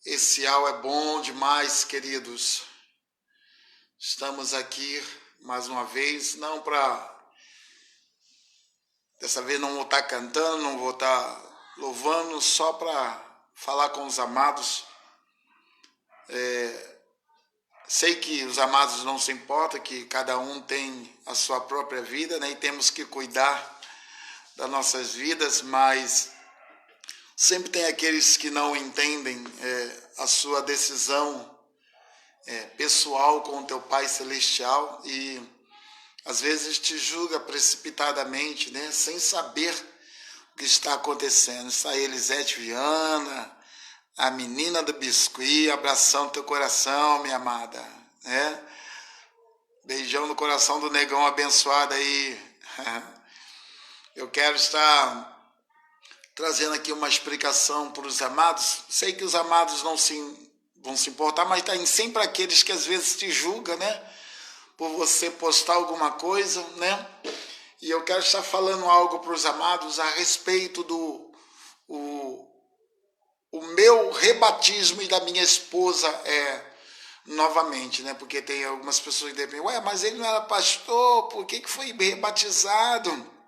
Esse é bom demais, queridos. Estamos aqui mais uma vez, não para... Dessa vez não vou estar cantando, não vou estar louvando, só para falar com os amados. Sei que os amados não se importam, que cada um tem a sua própria vida, né? E temos que cuidar das nossas vidas, mas sempre tem aqueles que não entendem a sua decisão pessoal com o teu Pai Celestial e às vezes te julga precipitadamente, né? Sem saber o que está acontecendo. Está aí Elisete Viana, a menina do biscuit, abração no teu coração, minha amada, né? Beijão no coração do negão abençoado aí. Eu quero estar trazendo aqui uma explicação para os amados. Sei que os amados não vão se importar, mas tem sempre aqueles que às vezes te julgam, né? Por você postar alguma coisa, né? E eu quero estar falando algo para os amados a respeito do o meu rebatismo e da minha esposa novamente, né? Porque tem algumas pessoas que dizem, mas ele não era pastor, por que foi rebatizado?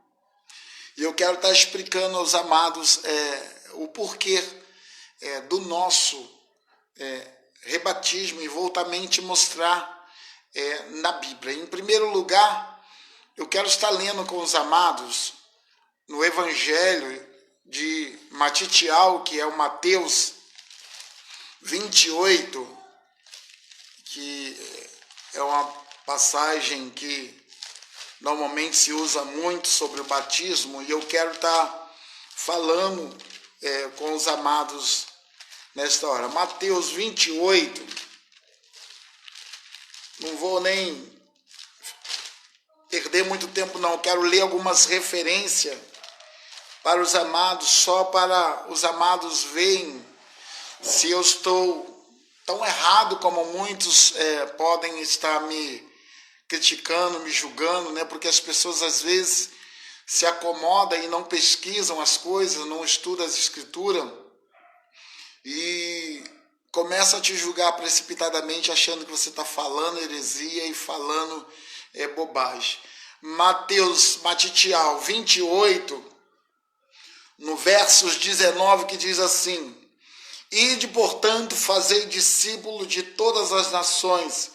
E eu quero estar explicando aos amados o porquê do nosso rebatismo e voltamente mostrar na Bíblia. Em primeiro lugar, eu quero estar lendo com os amados no Evangelho de Matitial, que é o Mateus 28, que é uma passagem que normalmente se usa muito sobre o batismo, e eu quero estar falando com os amados nesta hora. Mateus 28, não vou nem perder muito tempo não, quero ler algumas referências para os amados, só para os amados verem se eu estou tão errado como muitos podem estar me criticando, me julgando, né? Porque as pessoas às vezes se acomodam e não pesquisam as coisas, não estudam as escrituras e começa a te julgar precipitadamente, achando que você está falando heresia e falando bobagem. Matitial 28, no versos 19, que diz assim: Ide, portanto, fazei discípulo de todas as nações,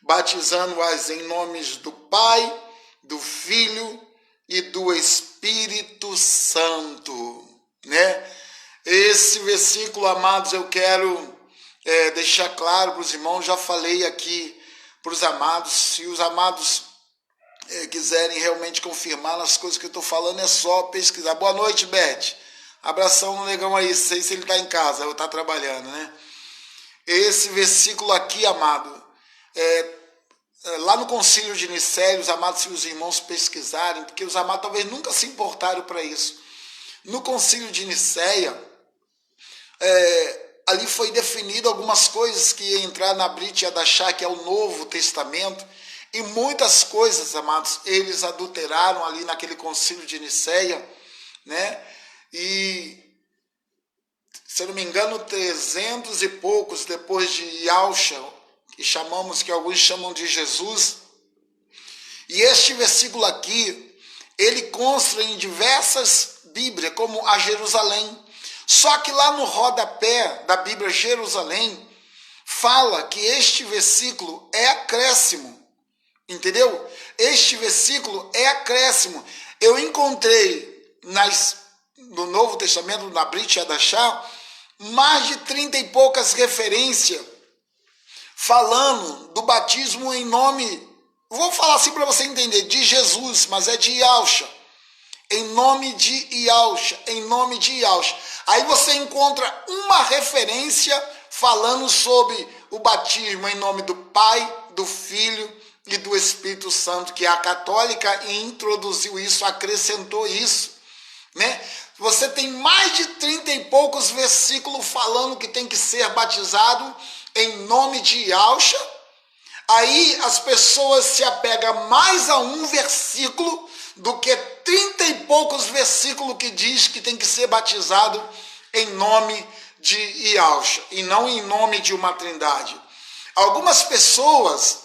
batizando-as em nomes do Pai, do Filho e do Espírito Santo, né? Esse versículo, amados, eu quero deixar claro para os irmãos, já falei aqui para os amados, se os amados quiserem realmente confirmar as coisas que eu estou falando, é só pesquisar. Boa noite, Beth. Abração no negão aí, sei se ele está em casa ou está trabalhando, né? Esse versículo aqui, amado, lá no concílio de Nicéia, os amados, se os irmãos pesquisarem, porque os amados talvez nunca se importaram para isso. No concílio de Nicéia, ali foi definido algumas coisas que iam entrar na Brit Hadashah, que é o Novo Testamento, e muitas coisas, amados, eles adulteraram ali naquele concílio de Nicéia, né? E, se eu não me engano, 300 e poucos depois de Yahshua, que alguns chamam de Jesus. E este versículo aqui, ele consta em diversas Bíblias, como a Jerusalém. Só que lá no rodapé da Bíblia Jerusalém, fala que este versículo é acréscimo. Entendeu? Este versículo é acréscimo. Eu encontrei no Novo Testamento, na Brit Hadashah, mais de 30 e poucas referências falando do batismo em nome, vou falar assim para você entender, de Jesus, mas é de Yahshua. Em nome de Yahshua, em nome de Yahshua. Aí você encontra uma referência falando sobre o batismo em nome do Pai, do Filho e do Espírito Santo, que a católica introduziu isso, acrescentou isso, né? Você tem mais de 30 e poucos versículos falando que tem que ser batizado em nome de Yahshua. Aí as pessoas se apegam mais a um versículo do que 30 e poucos versículos que diz que tem que ser batizado em nome de Yahshua e não em nome de uma trindade. Algumas pessoas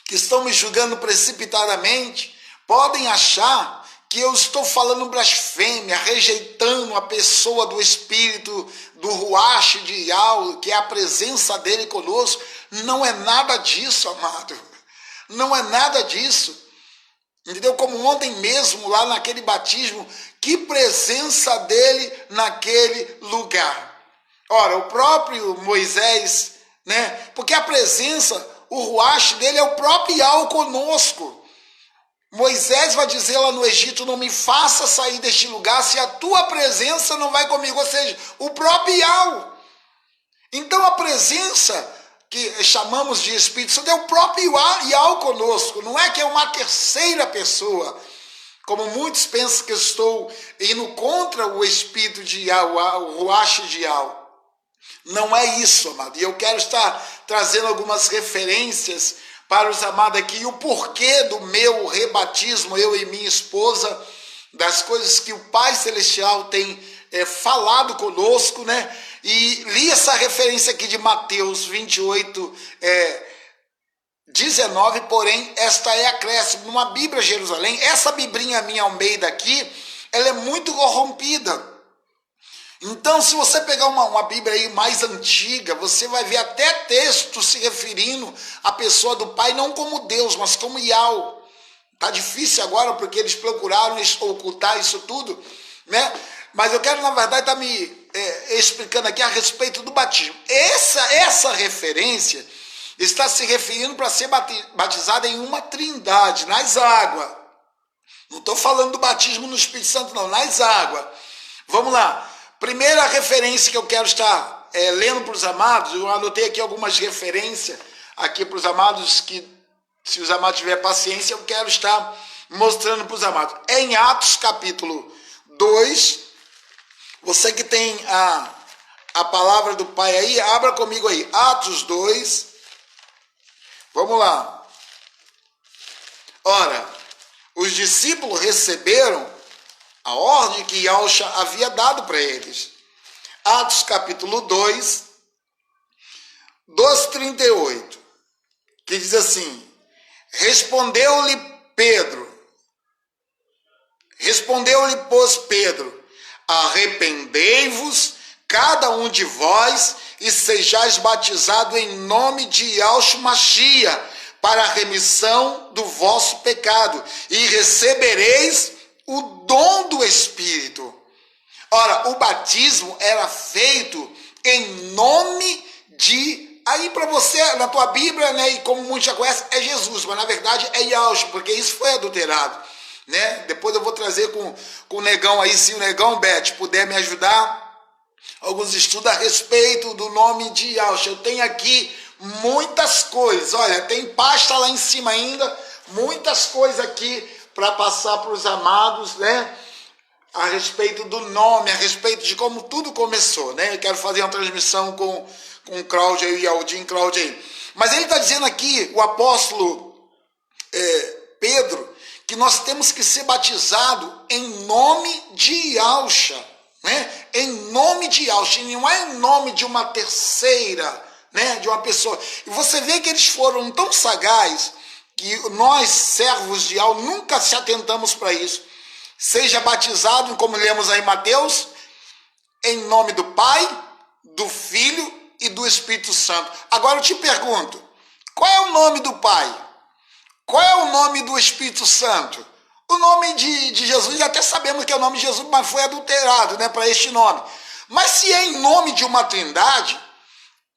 que estão me julgando precipitadamente podem achar que eu estou falando blasfêmia, rejeitando a pessoa do Espírito, do Ruach de Yahweh, que é a presença dele conosco. Não é nada disso, amado. Não é nada disso. Entendeu? Como ontem mesmo, lá naquele batismo, que presença dele naquele lugar. Ora, o próprio Moisés, né? Porque a presença, o Ruach dele é o próprio Yahweh conosco. Moisés vai dizer lá no Egito, não me faça sair deste lugar se a tua presença não vai comigo, ou seja, o próprio Yahweh. Então a presença que chamamos de Espírito Santo é o próprio Yahweh conosco, não é que é uma terceira pessoa, como muitos pensam que eu estou indo contra o Espírito de Yahweh, o Ruach de Yahweh. Não é isso, amado, e eu quero estar trazendo algumas referências para os amados aqui, e o porquê do meu rebatismo, eu e minha esposa, das coisas que o Pai Celestial tem falado conosco, né? E li essa referência aqui de Mateus 28, 19, porém, esta é acréscimo. Numa Bíblia Jerusalém, essa biblinha minha Almeida aqui, ela é muito corrompida. Então, se você pegar uma Bíblia aí mais antiga, você vai ver até texto se referindo à pessoa do Pai, não como Deus, mas como Yahweh. Tá difícil agora, porque eles procuraram ocultar isso tudo, né? Mas eu quero, na verdade, estar me explicando aqui a respeito do batismo. Essa referência está se referindo para ser batizada em uma trindade, nas águas. Não estou falando do batismo no Espírito Santo, não, nas águas. Vamos lá. Primeira referência que eu quero estar lendo para os amados, eu anotei aqui algumas referências aqui para os amados, que se os amados tiverem paciência, eu quero estar mostrando para os amados. É em Atos capítulo 2, você que tem a palavra do Pai aí, abra comigo aí, Atos 2, vamos lá. Ora, os discípulos receberam a ordem que Yahshua havia dado para eles. Atos capítulo 2, 2:38, que diz assim: respondeu-lhe, pois, Pedro, arrependei-vos, cada um de vós, e sejais batizado em nome de Yahshua Mashiach, para a remissão do vosso pecado, e recebereis o dom do Espírito. Ora, o batismo era feito em nome de... Aí para você, na tua Bíblia, né, e como muitos já conhecem, é Jesus, mas na verdade é Yahshua, porque isso foi adulterado, né? Depois eu vou trazer com o Negão aí, se o Negão, Beth, puder me ajudar, alguns estudos a respeito do nome de Yahshua. Eu tenho aqui muitas coisas, olha, tem pasta lá em cima ainda, muitas coisas aqui para passar para os amados, né? A respeito do nome, a respeito de como tudo começou, né? Eu quero fazer uma transmissão com o Cláudio e Aldin Cláudio aí. Mas ele está dizendo aqui, o apóstolo Pedro, que nós temos que ser batizados em nome de Yahshua, né? Em nome de Yahshua, não é em nome de uma terceira, né? De uma pessoa. E você vê que eles foram tão sagazes que nós, servos de Yahweh, nunca se atentamos para isso. Seja batizado, como lemos aí em Mateus, em nome do Pai, do Filho e do Espírito Santo. Agora eu te pergunto, qual é o nome do Pai? Qual é o nome do Espírito Santo? O nome de Jesus, até sabemos que é o nome de Jesus, mas foi adulterado, né, para este nome. Mas se é em nome de uma trindade,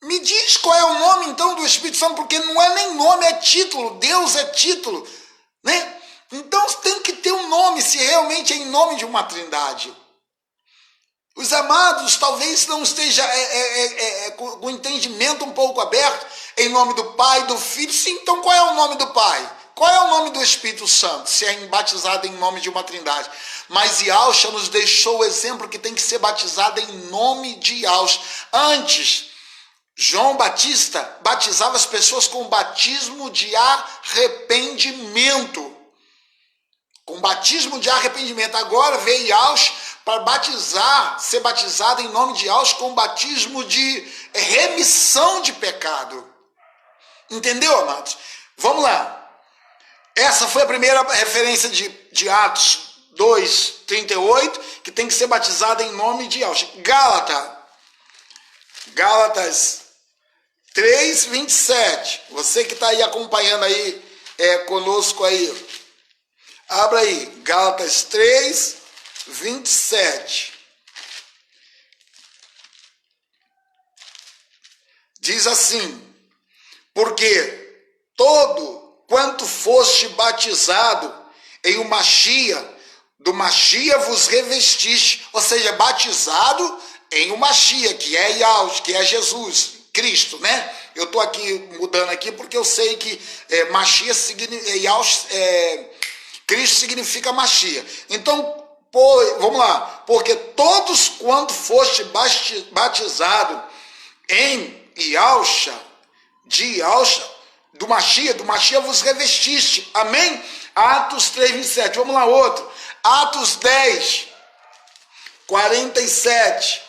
me diz qual é o nome, então, do Espírito Santo, porque não é nem nome, é título. Deus é título, né? Então, tem que ter um nome, se realmente é em nome de uma trindade. Os amados talvez não estejam com o entendimento um pouco aberto, em nome do Pai, do Filho. Sim, então qual é o nome do Pai? Qual é o nome do Espírito Santo, se é batizado em nome de uma trindade? Mas Yahshua nos deixou o exemplo que tem que ser batizado em nome de Yahshua. Antes, João Batista batizava as pessoas com o batismo de arrependimento. Com batismo de arrependimento. Agora veio Yahshua para batizar, ser batizado em nome de Yahshua com batismo de remissão de pecado. Entendeu, amados? Vamos lá. Essa foi a primeira referência de Atos 2:38, que tem que ser batizado em nome de Yahshua. Gálatas 3:27. Você que está aí acompanhando aí conosco aí, abra aí, Gálatas 3:27. Diz assim: porque todo quanto foste batizado em o Machia, do Machia vos revestiste, ou seja, batizado em o Machia, que é Yahshua, que é Jesus, Cristo, né? Eu estou aqui mudando aqui porque eu sei que Machia Cristo significa Machia. Então, vamos lá, porque todos quando foste batizado em Yahshua, de Yahshua, do Machia vos revestiste. Amém? Atos 3:27. Vamos lá, outro. Atos 10:47.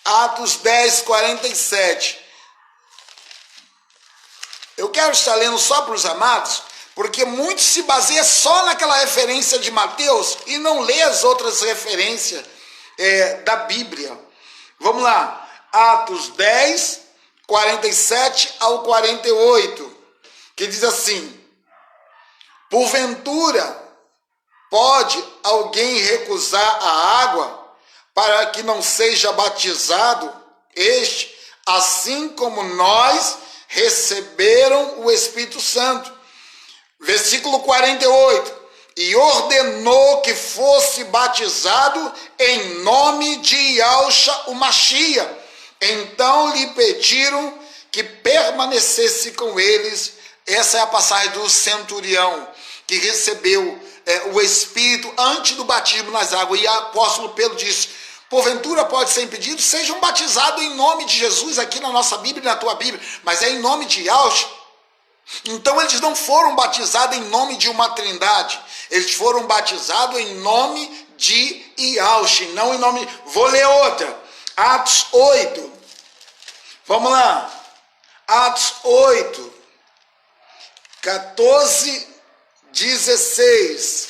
Atos 10:47. Eu quero estar lendo só para os amados, porque muitos se baseiam só naquela referência de Mateus e não lê as outras referências da Bíblia. Vamos lá. Atos 10:47 ao 48, que diz assim: porventura pode alguém recusar a água para que não seja batizado este, assim como nós receberam o Espírito Santo? Versículo 48, e ordenou que fosse batizado em nome de Yahshua o Machia. Então lhe pediram que permanecesse com eles. Essa é a passagem do centurião que recebeu o Espírito antes do batismo nas águas. E o apóstolo Pedro disse: porventura pode ser impedido, sejam batizados em nome de Jesus, aqui na nossa Bíblia e na tua Bíblia, mas é em nome de Yahshua. Então eles não foram batizados em nome de uma trindade, eles foram batizados em nome de Yahshua, não em nome... Vou ler outra. Atos 8, vamos lá, Atos 8, 14, 16,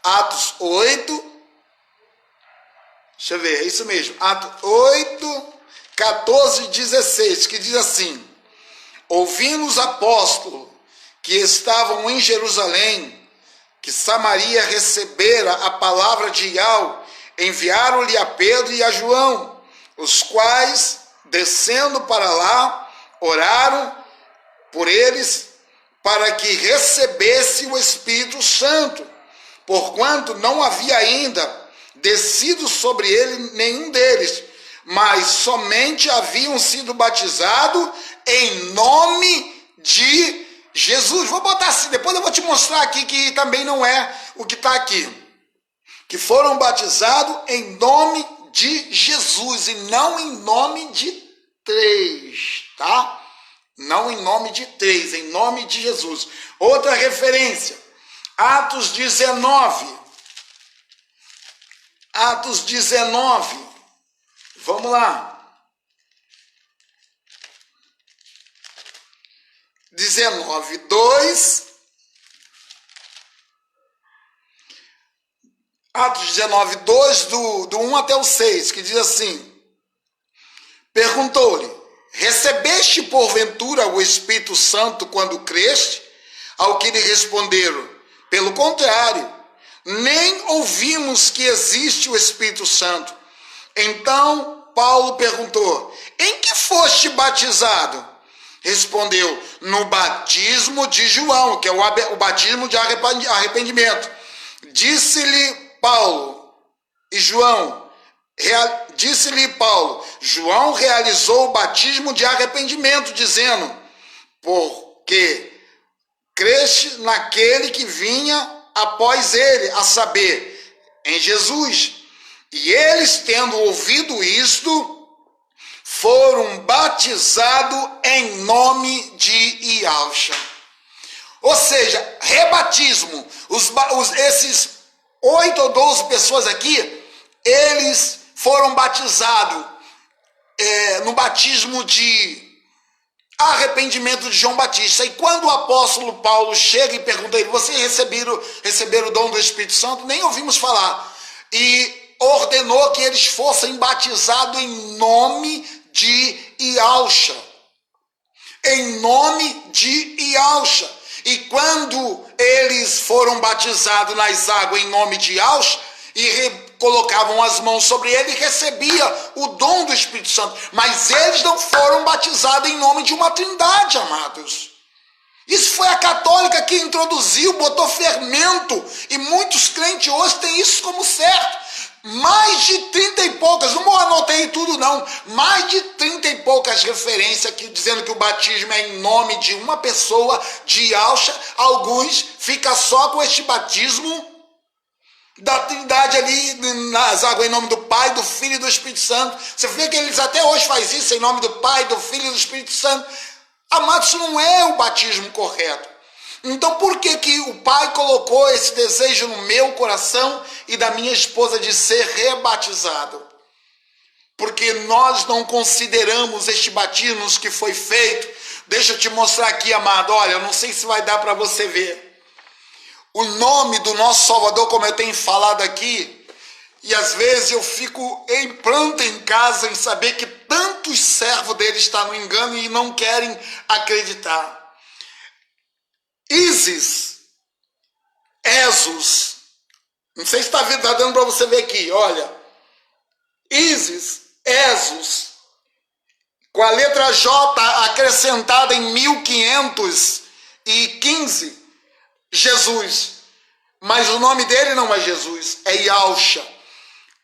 Atos 8, deixa eu ver, é isso mesmo, Atos 8, 14, 16, que diz assim: ouvindo os apóstolos que estavam em Jerusalém, que Samaria recebera a palavra de Yahweh, enviaram-lhe a Pedro e a João, os quais, descendo para lá, oraram por eles para que recebesse o Espírito Santo, porquanto não havia ainda descido sobre ele nenhum deles, mas somente haviam sido batizados em nome de Jesus. Vou botar assim, depois eu vou te mostrar aqui que também não é o que está aqui. Que foram batizados em nome de Jesus e não em nome de três, tá? Não em nome de três, em nome de Jesus. Outra referência, Atos 19. Atos 19. Vamos lá. 19:2. Atos 19:2, do 1 até o 6, que diz assim: perguntou-lhe: recebeste porventura o Espírito Santo quando creste? Ao que lhe responderam: pelo contrário, nem ouvimos que existe o Espírito Santo. Então Paulo perguntou: em que foste batizado? Respondeu: no batismo de João, que é o batismo de arrependimento. Disse-lhe Paulo, João realizou o batismo de arrependimento, dizendo: porque creste naquele que vinha após ele, a saber, em Jesus. E eles, tendo ouvido isto, foram batizados em nome de Yahshua. Ou seja, rebatismo. Esses 8 ou 12 pessoas aqui, eles foram batizados no batismo de arrependimento de João Batista. E quando o apóstolo Paulo chega e pergunta a ele, vocês receberam o dom do Espírito Santo? Nem ouvimos falar. E ordenou que eles fossem batizados em nome de Iauxa. Em nome de Iauxa. E quando eles foram batizados nas águas em nome de Iauxa, e colocavam as mãos sobre ele, e recebia o dom do Espírito Santo. Mas eles não foram batizados em nome de uma trindade, amados. Isso foi a católica que introduziu, botou fermento. E muitos crentes hoje têm isso como certo. Mais de 30 e poucas, não anotei tudo não, mais de 30 e poucas referências aqui dizendo que o batismo é em nome de uma pessoa, de Iauxa. Alguns ficam só com este batismo da trindade ali nas águas, em nome do Pai, do Filho e do Espírito Santo. Você vê que eles até hoje fazem isso, em nome do Pai, do Filho e do Espírito Santo. Amados, isso não é o batismo correto. Então por que o Pai colocou esse desejo no meu coração e da minha esposa de ser rebatizado? Porque nós não consideramos este batismo que foi feito. Deixa eu te mostrar aqui, amado. Olha, eu não sei se vai dar para você ver. O nome do nosso Salvador, como eu tenho falado aqui, e às vezes eu fico em pranto em casa em saber que tantos servos dele estão no engano e não querem acreditar. Isis, Esos, não sei se está dando para você ver aqui, olha. Isis, Esos, com a letra J acrescentada em 1515, Jesus. Mas o nome dele não é Jesus, é Iauxa.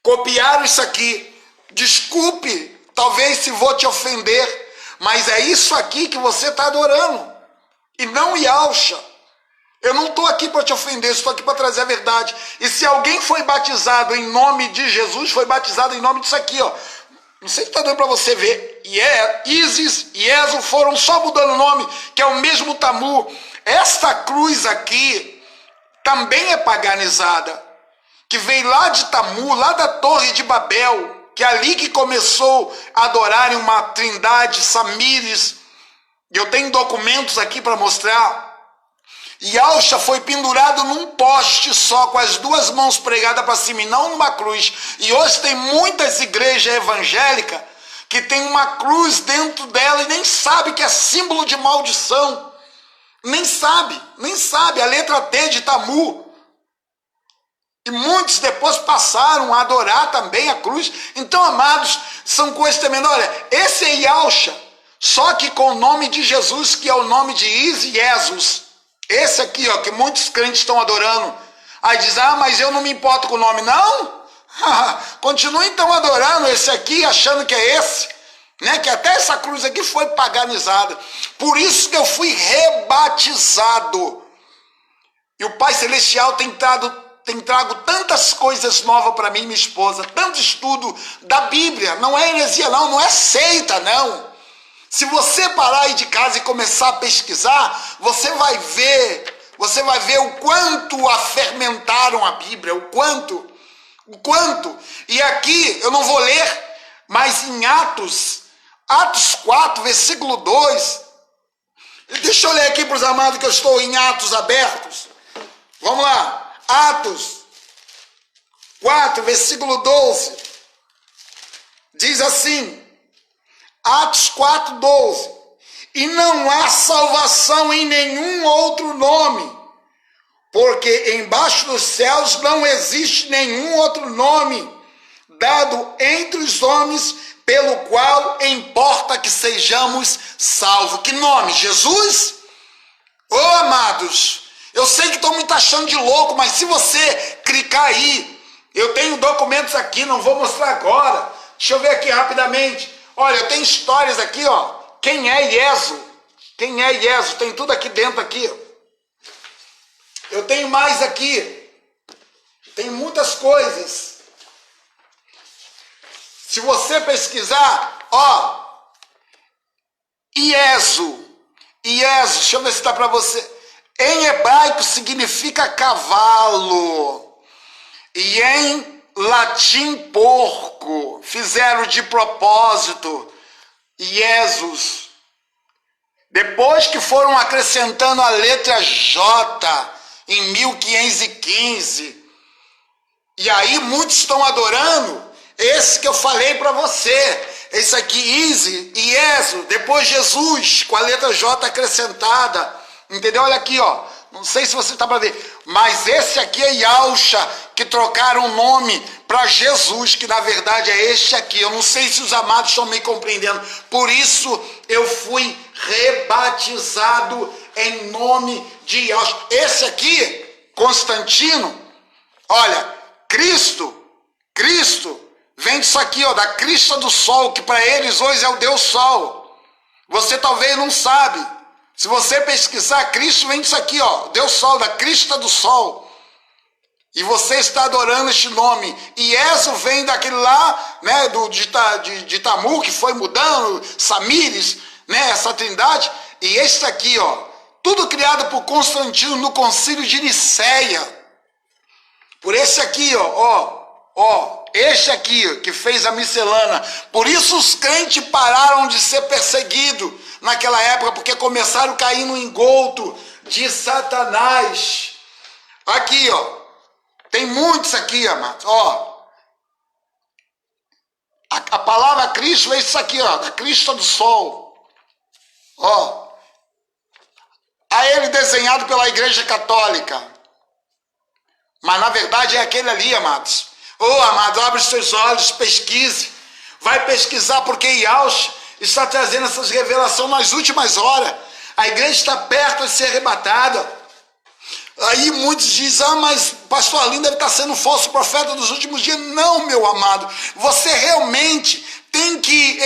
Copiaram isso aqui. Desculpe, talvez se vou te ofender, mas é isso aqui que você está adorando. E não Iauxa. Eu não estou aqui para te ofender, estou aqui para trazer a verdade. E se alguém foi batizado em nome de Jesus, foi batizado em nome disso aqui, ó. Não sei se está dando para você ver. Isis e Ezo foram só mudando o nome, que é o mesmo Tamu. Esta cruz aqui também é paganizada, que veio lá de Tamu, lá da Torre de Babel, que é ali que começou a adorarem uma trindade, Samires. Eu tenho documentos aqui para mostrar. Iauxa foi pendurado num poste só, com as duas mãos pregadas para cima e não numa cruz. E hoje tem muitas igrejas evangélicas que tem uma cruz dentro dela e nem sabe que é símbolo de maldição. Nem sabe, a letra T de Tamu. E muitos depois passaram a adorar também a cruz. Então, amados, são coisas tremendas. Olha, esse é Iauxa, só que com o nome de Jesus, que é o nome de Isis e Jesus. Esse aqui, ó, que muitos crentes estão adorando. Aí diz, mas eu não me importo com o nome. Não? Continua então adorando esse aqui, achando que é esse. Né? Que até essa cruz aqui foi paganizada. Por isso que eu fui rebatizado. E o Pai Celestial tem trago tantas coisas novas para mim e minha esposa. Tanto estudo da Bíblia. Não é heresia não é seita não. Se você parar aí de casa e começar a pesquisar, você vai ver o quanto a fermentaram a Bíblia, o quanto. E aqui, eu não vou ler, mas em Atos 4, versículo 2, deixa eu ler aqui para os amados que eu estou em Atos abertos. Vamos lá, Atos 4, versículo 12, diz assim, Atos 4, 12. E não há salvação em nenhum outro nome, porque embaixo dos céus não existe nenhum outro nome dado entre os homens pelo qual importa que sejamos salvos. Que nome? Jesus? Amados, eu sei que estão me taxando de louco, mas se você clicar aí, eu tenho documentos aqui, não vou mostrar agora. Deixa eu ver aqui rapidamente. Olha, eu tenho histórias aqui, ó. Quem é Ieso? Tem tudo aqui dentro aqui. Eu tenho mais aqui. Tem muitas coisas. Se você pesquisar, Ieso, deixa eu ver se está para você. em hebraico significa cavalo, e em latim porco. Fizeram de propósito Jesus. Depois que foram acrescentando a letra J em 1515, e aí muitos estão adorando esse que eu falei para você, esse aqui, Easy e Yesu, depois Jesus, com a letra J acrescentada, entendeu? Olha aqui, ó, não sei se você está para ver, mas esse aqui é Yahusha, que trocaram o nome para Jesus, que na verdade é este aqui. Eu não sei se os amados estão me compreendendo, por isso eu fui rebatizado em nome de Yahusha. Esse aqui, Constantino, olha, Cristo vem disso aqui, ó, da crista do sol, que para eles hoje é o Deus Sol. Você talvez não sabe. Se você pesquisar, Cristo vem disso aqui, ó, Deus Sol, da crista do sol. E você está adorando este nome. E Yesu vem daquele lá, né, de Tamu, que foi mudando, Samires, né, essa trindade. E este aqui, ó, tudo criado por Constantino no concílio de Nicéia. Por esse aqui, ó, este aqui que fez a miscelânea. Por isso os crentes pararam de ser perseguidos naquela época, porque começaram a cair no engodo de Satanás. Aqui, ó, tem muitos aqui, amados, ó. A palavra Cristo é isso aqui, ó, a crista do sol. Ó. A ele desenhado pela Igreja Católica. Mas na verdade é aquele ali, amados. Ô, amado, abre os seus olhos, pesquise. Vai pesquisar, porque Yahusha está trazendo essas revelações nas últimas horas. A igreja está perto de ser arrebatada. Aí muitos dizem, mas pastor Arlindo deve estar sendo um falso profeta dos últimos dias. Não, meu amado. Você realmente tem que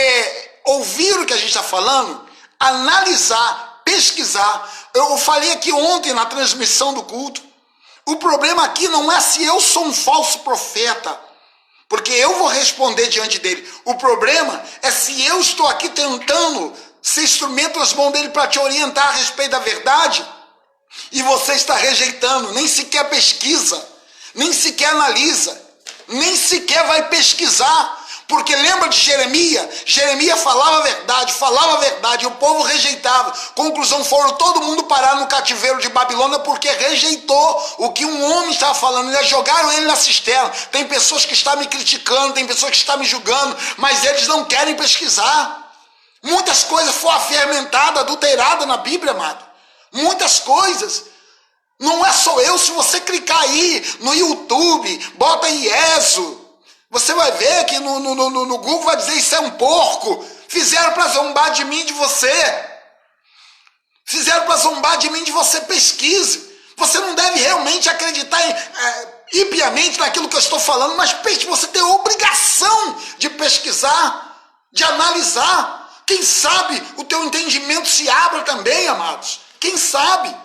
ouvir o que a gente está falando, analisar, pesquisar. Eu falei aqui ontem na transmissão do culto. O problema aqui não é se eu sou um falso profeta, porque eu vou responder diante dele. O problema é se eu estou aqui tentando ser instrumento nas mãos dele para te orientar a respeito da verdade, e você está rejeitando, nem sequer pesquisa, nem sequer analisa, nem sequer vai pesquisar. Porque lembra de Jeremias? Jeremias falava a verdade, e o povo rejeitava. Conclusão, foram todo mundo parar no cativeiro de Babilônia porque rejeitou o que um homem estava falando. Eles jogaram ele na cisterna. Tem pessoas que estão me criticando, tem pessoas que estão me julgando, mas eles não querem pesquisar. Muitas coisas foram fermentadas, adulteradas na Bíblia, amado. Muitas coisas. Não é só eu, se você clicar aí no YouTube, bota aí Yesu, você vai ver que no Google vai dizer isso é um porco. Fizeram para zombar de mim, de você. Fizeram para zombar de mim, de você. Pesquise. Você não deve realmente acreditar impiamente naquilo que eu estou falando, mas você tem a obrigação de pesquisar, de analisar. Quem sabe o teu entendimento se abra também, amados. Quem sabe?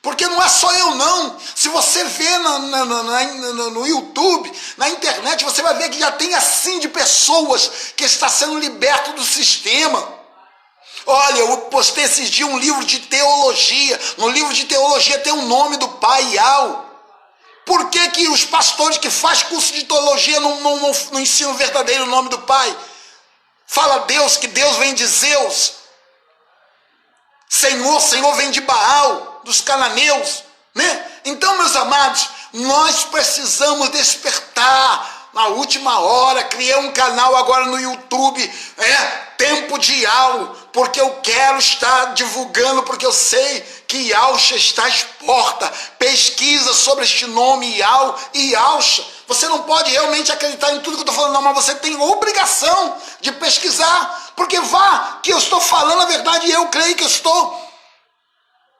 Porque não é só eu não. Se você vê no YouTube, na internet, você vai ver que já tem assim de pessoas que está sendo liberto do sistema. Olha, eu postei esses dias um livro de teologia. No livro de teologia tem o nome do Pai Yahweh. Por que que os pastores que fazem curso de teologia não ensinam o verdadeiro nome do Pai? Fala Deus, que Deus vem de Zeus. Senhor vem de Baal, dos cananeus, né? Então, meus amados, nós precisamos despertar na última hora. Criei um canal agora no YouTube, Tempo de Yahweh, porque eu quero estar divulgando, porque eu sei que Yahusha está às portas. Pesquisa sobre este nome Yahweh e Yahusha. Você não pode realmente acreditar em tudo que eu estou falando, não, mas você tem obrigação de pesquisar, porque que eu estou falando a verdade e eu creio que eu estou.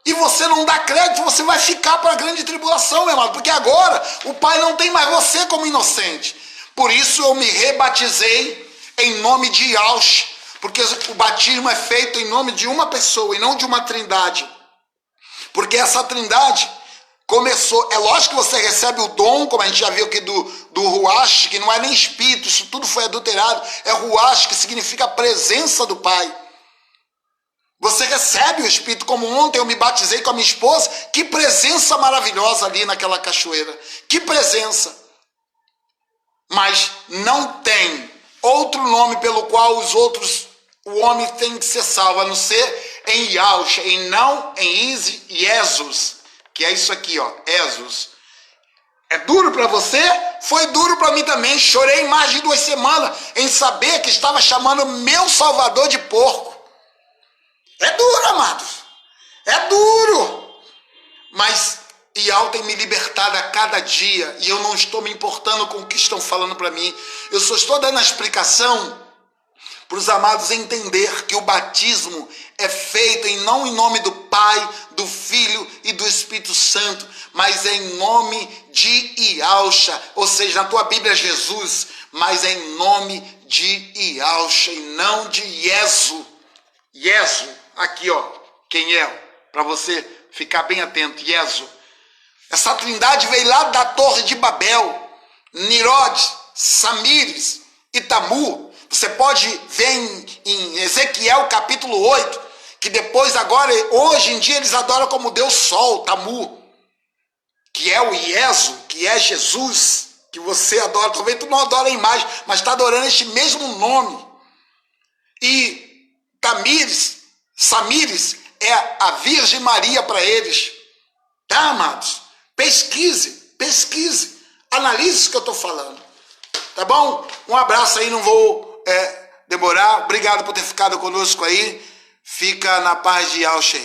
E você não dá crédito, você vai ficar para a grande tribulação, meu amado, porque agora o Pai não tem mais você como inocente. Por isso eu me rebatizei em nome de Yahusha, porque o batismo é feito em nome de uma pessoa e não de uma trindade. Porque essa trindade começou, é lógico que você recebe o dom, como a gente já viu aqui do Ruach, que não é nem espírito, isso tudo foi adulterado, é Ruach, que significa a presença do Pai. Você recebe o Espírito, como ontem eu me batizei com a minha esposa. Que presença maravilhosa ali naquela cachoeira. Que presença. Mas não tem outro nome pelo qual o homem tem que ser salvo, a não ser em Yahshua, e não em Jesus, que é isso aqui, ó, Jesus. É duro para você? Foi duro para mim também. Chorei mais de 2 semanas em saber que estava chamando meu Salvador de porco. É duro, amados. É duro. Mas Yahweh tem me libertado a cada dia e eu não estou me importando com o que estão falando para mim. Eu só estou dando a explicação para os amados entender que o batismo é feito não em nome do Pai, do Filho e do Espírito Santo, mas é em nome de Yahshua, ou seja, na tua Bíblia é Jesus, mas é em nome de Yahshua e não de Yesu. Yesu, aqui ó, quem é? Para você ficar bem atento, Yesu. Essa trindade veio lá da Torre de Babel, Nirod, Samires e Tamu. Você pode ver em Ezequiel capítulo 8, que depois agora, hoje em dia, eles adoram como Deus Sol, Tamu, que é o Yesu, que é Jesus, que você adora. Talvez tu não adora a imagem, mas está adorando este mesmo nome. E Samires é a Virgem Maria para eles. Tá, amados? Pesquise, analise o que eu estou falando. Tá bom? Um abraço aí, não vou demorar. Obrigado por ter ficado conosco aí. Fica na paz de Yahshua.